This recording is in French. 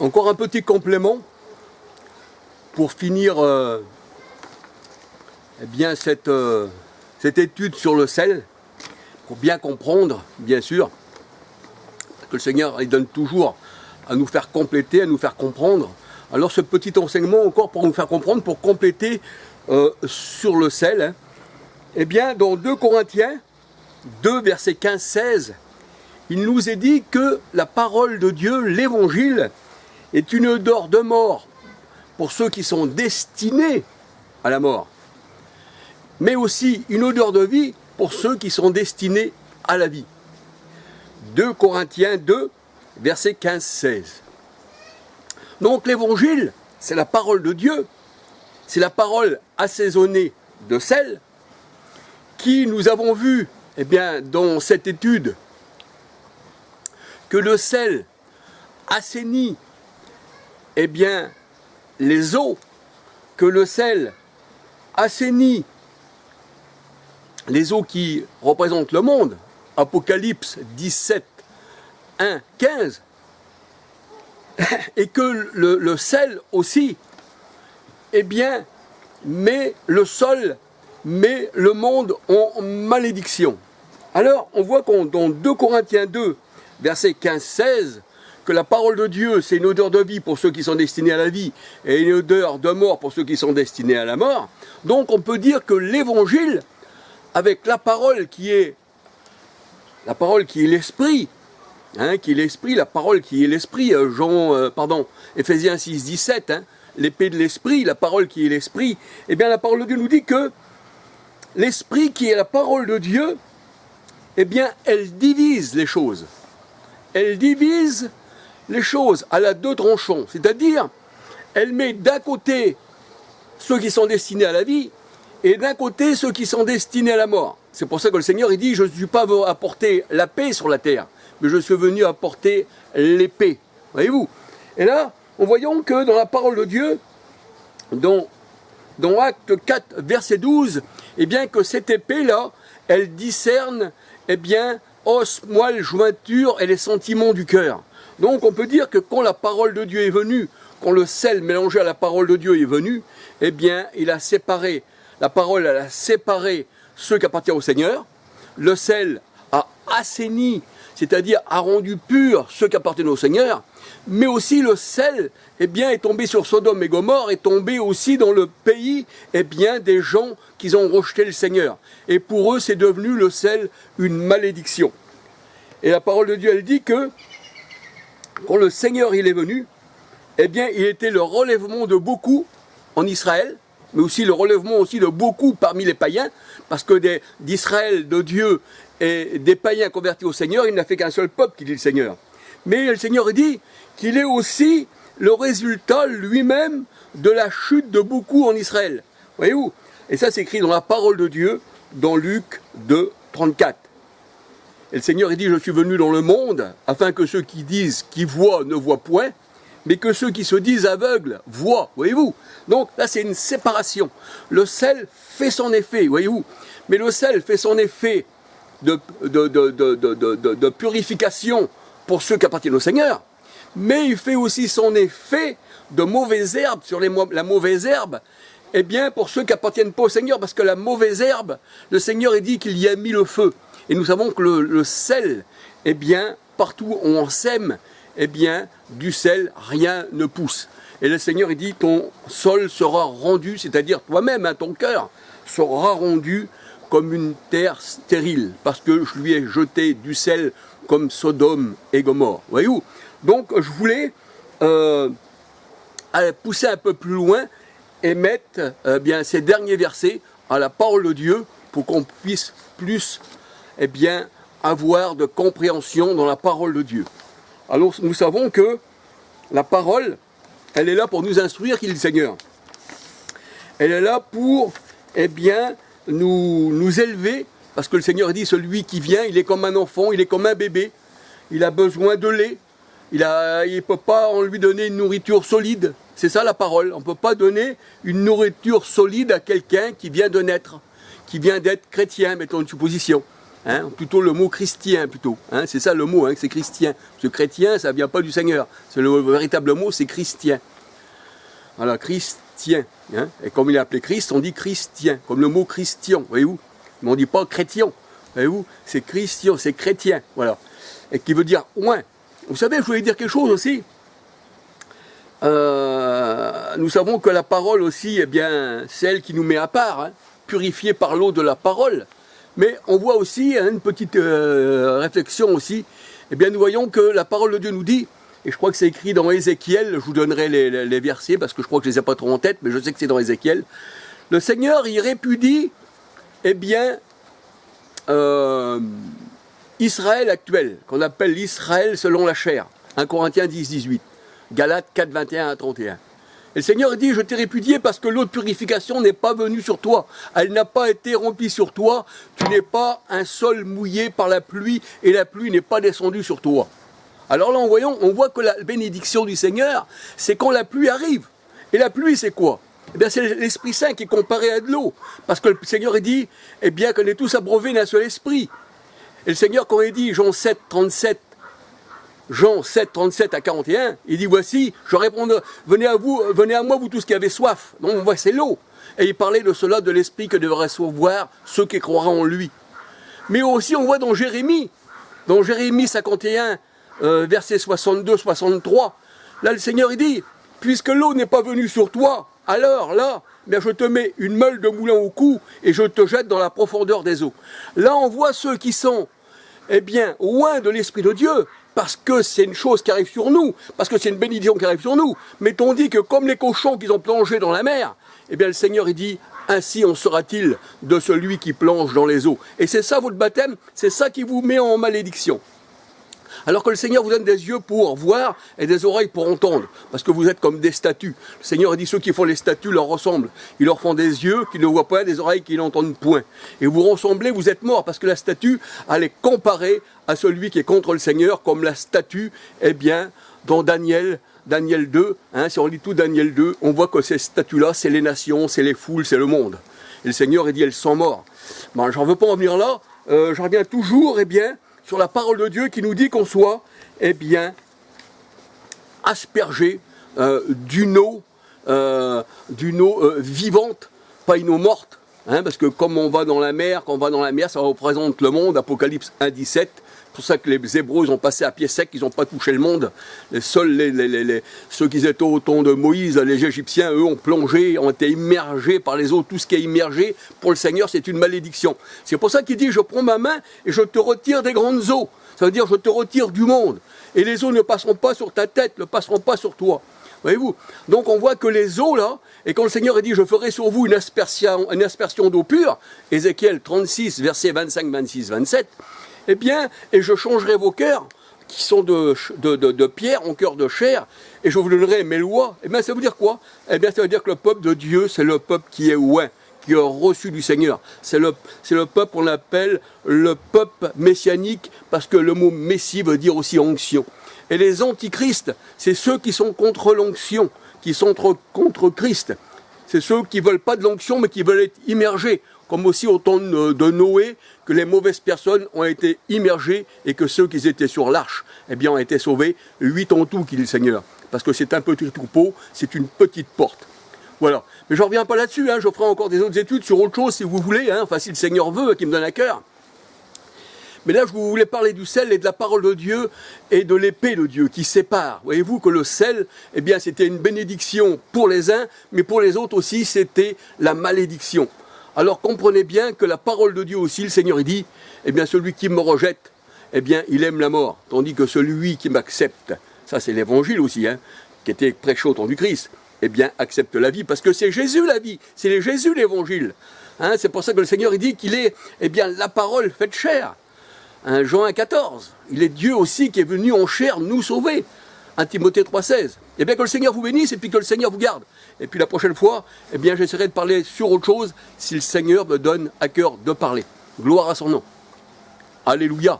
Encore un petit complément pour finir eh bien cette étude sur le sel, pour bien comprendre, bien sûr, parce que le Seigneur il donne toujours à nous faire compléter, à nous faire comprendre. Alors ce petit enseignement encore pour nous faire comprendre, pour compléter sur le sel, hein, eh bien dans 2 Corinthiens 2, versets 15-16, il nous est dit que la parole de Dieu, l'évangile, est une odeur de mort pour ceux qui sont destinés à la mort, mais aussi une odeur de vie pour ceux qui sont destinés à la vie. 2 Corinthiens 2, versets 15-16. Donc l'évangile, c'est la parole de Dieu, c'est la parole assaisonnée de sel, qui nous avons vu eh bien, dans cette étude que le sel assainit eh bien, les eaux, que le sel assainit les eaux qui représentent le monde, Apocalypse 17, 1, 15, et que le sel aussi, eh bien, met le sol, met le monde en malédiction. Alors, on voit dans 2 Corinthiens 2, versets 15-16, que la parole de Dieu, c'est une odeur de vie pour ceux qui sont destinés à la vie, et une odeur de mort pour ceux qui sont destinés à la mort. Donc, on peut dire que l'évangile, avec la parole qui est l'esprit, hein, qui est l'esprit, la parole qui est l'esprit, Éphésiens 6, 17, hein, l'épée de l'esprit, la parole qui est l'esprit, eh bien la parole de Dieu nous dit que l'esprit qui est la parole de Dieu, eh bien elle divise les choses. Elle divise les choses à la 2 tranchants, c'est-à-dire elle met d'un côté ceux qui sont destinés à la vie et d'un côté ceux qui sont destinés à la mort. C'est pour ça que le Seigneur il dit « Je ne suis pas venu apporter la paix sur la terre, mais je suis venu apporter l'épée. » Voyez-vous? Et là, nous voyons que dans la parole de Dieu, dans Acte 4, verset 12, eh bien que cette épée-là, elle discerne, eh bien, os, moelle, jointure et les sentiments du cœur. Donc on peut dire que quand la parole de Dieu est venue, quand le sel mélangé à la parole de Dieu est venu, eh bien, il a séparé, la parole elle a séparé ceux qui appartiennent au Seigneur, le sel a assaini, c'est-à-dire a rendu purs ceux qui appartiennent au Seigneur, mais aussi le sel eh bien, est tombé sur Sodome et Gomorrhe, est tombé aussi dans le pays eh bien, des gens qui ont rejeté le Seigneur. Et pour eux, c'est devenu le sel une malédiction. Et la parole de Dieu, elle dit que quand le Seigneur il est venu, eh bien, il était le relèvement de beaucoup en Israël, mais aussi le relèvement aussi de beaucoup parmi les païens, parce que d'Israël, de Dieu et des païens convertis au Seigneur, il n'a fait qu'un seul peuple qui dit le Seigneur. Mais le Seigneur dit qu'il est aussi le résultat lui-même de la chute de beaucoup en Israël. Voyez-vous? Et ça c'est écrit dans la parole de Dieu, dans Luc 2, 34. Et le Seigneur il dit, je suis venu dans le monde, afin que ceux qui disent qu'ils voient ne voient point, mais que ceux qui se disent aveugles voient, voyez-vous. Donc là c'est une séparation. Le sel fait son effet, voyez-vous. Mais le sel fait son effet de purification pour ceux qui appartiennent au Seigneur, mais il fait aussi son effet de mauvaise herbe sur la mauvaise herbe, eh bien pour ceux qui appartiennent pas au Seigneur, parce que la mauvaise herbe, le Seigneur a dit qu'il y a mis le feu. Et nous savons que le sel, eh bien partout où on sème, eh bien du sel, rien ne pousse. Et le Seigneur il dit, ton sol sera rendu, c'est-à-dire toi-même, hein, ton cœur sera rendu comme une terre stérile, parce que je lui ai jeté du sel comme Sodome et Gomorre. Voyez-vous? Donc je voulais pousser un peu plus loin et mettre bien, ces derniers versets à la parole de Dieu pour qu'on puisse plus eh bien, avoir de compréhension dans la parole de Dieu. Alors nous savons que la parole, elle est là pour nous instruire qu'il est le Seigneur. Elle est là pour eh bien, nous élever, parce que le Seigneur dit, celui qui vient, il est comme un enfant, il est comme un bébé, il a besoin de lait, il ne peut pas en lui donner une nourriture solide. C'est ça la parole, on ne peut pas donner une nourriture solide à quelqu'un qui vient de naître, qui vient d'être chrétien, mettons une supposition. hein, plutôt le mot chrétien plutôt, hein, c'est ça le mot, hein, c'est chrétien, parce que chrétien ça vient pas du Seigneur, c'est le véritable mot, c'est chrétien. Voilà, chrétien, hein, et comme il est appelé Christ, on dit chrétien, comme le mot christian, voyez-vous, mais on dit pas chrétien, voyez-vous, c'est christian, c'est chrétien, voilà, et qui veut dire oint. Vous savez, je voulais dire quelque chose aussi. Nous savons que la parole aussi, eh bien, c'est elle qui nous met à part, hein, purifiée par l'eau de la parole. Mais on voit aussi, hein, une petite réflexion aussi, eh bien, nous voyons que la parole de Dieu nous dit, et je crois que c'est écrit dans Ézéchiel, je vous donnerai les versets, parce que je crois que je ne les ai pas trop en tête, mais je sais que c'est dans Ézéchiel. Le Seigneur, il répudie, eh bien, Israël actuel, qu'on appelle l'Israël selon la chair. 1 Corinthiens 10, 18. Galates 4, 21 à 31. Et le Seigneur dit, je t'ai répudié parce que l'eau de purification n'est pas venue sur toi. Elle n'a pas été remplie sur toi. Tu n'es pas un sol mouillé par la pluie et la pluie n'est pas descendue sur toi. Alors là, on voit que la bénédiction du Seigneur, c'est quand la pluie arrive. Et la pluie, c'est quoi? Eh bien, c'est l'Esprit Saint qui est comparé à de l'eau. Parce que le Seigneur, il dit, eh bien, qu'on est tous abreuvés d'un seul esprit. Et le Seigneur, quand il dit, Jean 7, 37 à 41, il dit, voici, je répondrai, venez à moi, vous tous qui avez soif. Donc, on voit, c'est l'eau. Et il parlait de cela, de l'esprit que devraient recevoir ceux qui croiront en lui. Mais aussi, on voit dans Jérémie 51, verset 62, 63, là, le Seigneur, il dit, puisque l'eau n'est pas venue sur toi, alors là, bien, je te mets une meule de moulin au cou et je te jette dans la profondeur des eaux. Là, on voit ceux qui sont, eh bien, loin de l'Esprit de Dieu, parce que c'est une chose qui arrive sur nous, parce que c'est une bénédiction qui arrive sur nous. Mais on dit que comme les cochons qui ont plongé dans la mer, eh bien, le Seigneur, il dit, ainsi en sera-t-il de celui qui plonge dans les eaux. Et c'est ça votre baptême, c'est ça qui vous met en malédiction. Alors que le Seigneur vous donne des yeux pour voir et des oreilles pour entendre, parce que vous êtes comme des statues. Le Seigneur a dit, ceux qui font les statues leur ressemblent. Ils leur font des yeux qui ne voient pas, des oreilles qui n'entendent point. Et vous ressemblez, vous êtes morts, parce que la statue, elle est comparée à celui qui est contre le Seigneur, comme la statue, eh bien, dans Daniel 2, hein, si on lit tout Daniel 2, on voit que ces statues-là, c'est les nations, c'est les foules, c'est le monde. Et le Seigneur, il dit, elles sont mortes. Bon, j'en veux pas en venir là, j'en reviens toujours, eh bien, sur la parole de Dieu qui nous dit qu'on soit, eh bien, aspergé d'une eau vivante, pas une eau morte, hein, parce que comme on va dans la mer, quand on va dans la mer, ça représente le monde, Apocalypse 1, 17. C'est pour ça que les Hébreux ont passé à pied sec, ils n'ont pas touché le monde. Seuls ceux qui étaient au temps de Moïse, les Égyptiens, eux, ont plongé, ont été immergés par les eaux. Tout ce qui est immergé, pour le Seigneur, c'est une malédiction. C'est pour ça qu'il dit, je prends ma main et je te retire des grandes eaux. Ça veut dire, je te retire du monde. Et les eaux ne passeront pas sur ta tête, ne passeront pas sur toi. Voyez-vous? Donc on voit que les eaux là, et quand le Seigneur a dit, je ferai sur vous une aspersion d'eau pure, Ézéchiel 36, versets 25, 26, 27, eh bien, et je changerai vos cœurs, qui sont de pierre en cœur de chair, et je vous donnerai mes lois. Eh bien, ça veut dire quoi? Eh bien, ça veut dire que le peuple de Dieu, c'est le peuple qui est oint, qui a reçu du Seigneur. C'est le peuple qu'on appelle le peuple messianique, parce que le mot messie veut dire aussi onction. Et les antichrists, c'est ceux qui sont contre l'onction, qui sont contre Christ. C'est ceux qui ne veulent pas de l'onction, mais qui veulent être immergés. Comme aussi au temps de Noé, que les mauvaises personnes ont été immergées et que ceux qui étaient sur l'arche, eh bien, ont été sauvés. 8 en tout, qui dit le Seigneur. Parce que c'est un petit troupeau, c'est une petite porte. Voilà. Mais je ne reviens pas là-dessus, hein. Je ferai encore des autres études sur autre chose si vous voulez, hein. Enfin si le Seigneur veut, qui me donne à cœur. Mais là, je voulais parler du sel et de la parole de Dieu et de l'épée de Dieu qui sépare. Voyez-vous que le sel, eh bien, c'était une bénédiction pour les uns, mais pour les autres aussi, c'était la malédiction. Alors comprenez bien que la parole de Dieu aussi, le Seigneur, il dit, eh bien, celui qui me rejette, eh bien, il aime la mort. Tandis que celui qui m'accepte, ça c'est l'évangile aussi, hein, qui était prêché au temps du Christ, eh bien, accepte la vie, parce que c'est Jésus la vie, c'est Jésus l'évangile. Hein, c'est pour ça que le Seigneur, il dit qu'il est, eh bien, la parole faite chair. Hein, Jean 1,14, il est Dieu aussi qui est venu en chair nous sauver. 1 Timothée 3,16. Eh bien, que le Seigneur vous bénisse et puis que le Seigneur vous garde. Et puis la prochaine fois, eh bien, j'essaierai de parler sur autre chose si le Seigneur me donne à cœur de parler. Gloire à son nom. Alléluia.